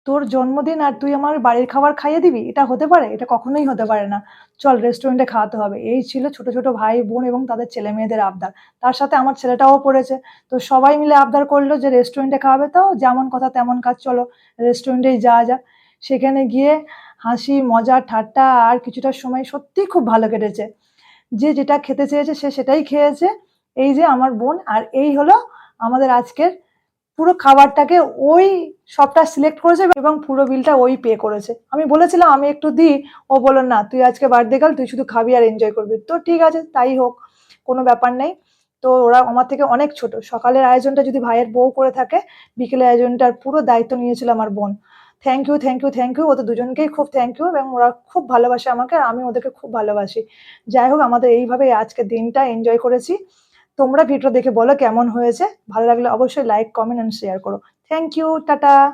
তোর জন্মদিন আর তুই আমার বাড়ির খাবার খাইয়ে দিবি? এটা হতে পারে? এটা কখনোই হতে পারে না। চল রেস্টুরেন্টে খাওয়াতে হবে। এই ছিল ছোট, ছোট ভাই-বোন এবং তাদের ছেলেমেয়েদের আবদার। তার সাথে আমার ছেলেটাও পড়েছে। তো সবাই মিলে আবদার করল যে রেস্টুরেন্টে খাওয়াবে তো যেমন কথা তেমন কাজ চলো রেস্টুরেন্টেই যাওয়া যাক। সেখানে গিয়ে হাসি, মজা, ঠাট্টা আর কিছুটা সময় সত্যিই খুব ভালো কেটেছে। যে যেটা খেতে চেয়েছে সে সেটাই খেয়েছে। এই যে আমার বোন আর এই হলো আমাদের আজকের পুরো খাবারটাকে ওই সবটা সিলেক্ট করেছে এবং পুরো বিলটা ওই পে করেছে। আমি বলেছিলাম আমি একটু দিই, ও বলল, "না, তুই আজকে বার্থডে গার্ল, তুই শুধু খাবি আর এনজয় করবি।" তো ঠিক আছে, তাই হোক, কোনো ব্যাপার নেই। তো ওরা আমার থেকে অনেক ছোট। সকালের আয়োজনটা যদি ভাইয়ের বউ করে থাকে, বিকেলের আয়োজনটার পুরো দায়িত্ব নিয়েছিল আমার বোন। Thank you, thank you, thank you. ওদের দুজনকেই খুব থ্যাংক ইউ এবং ওরা খুব ভালোবাসে আমাকে আর আমি ওদেরকে খুব ভালোবাসি। যাই হোক, আমাদের এইভাবে আজকের দিনটা এনজয় করেছি। তোমরা ভিডিও দেখে বলো কেমন হয়েছে। ভালো লাগলে অবশ্যই লাইক, কমেন্ট অ্যান্ড শেয়ার করো। Thank you, tata.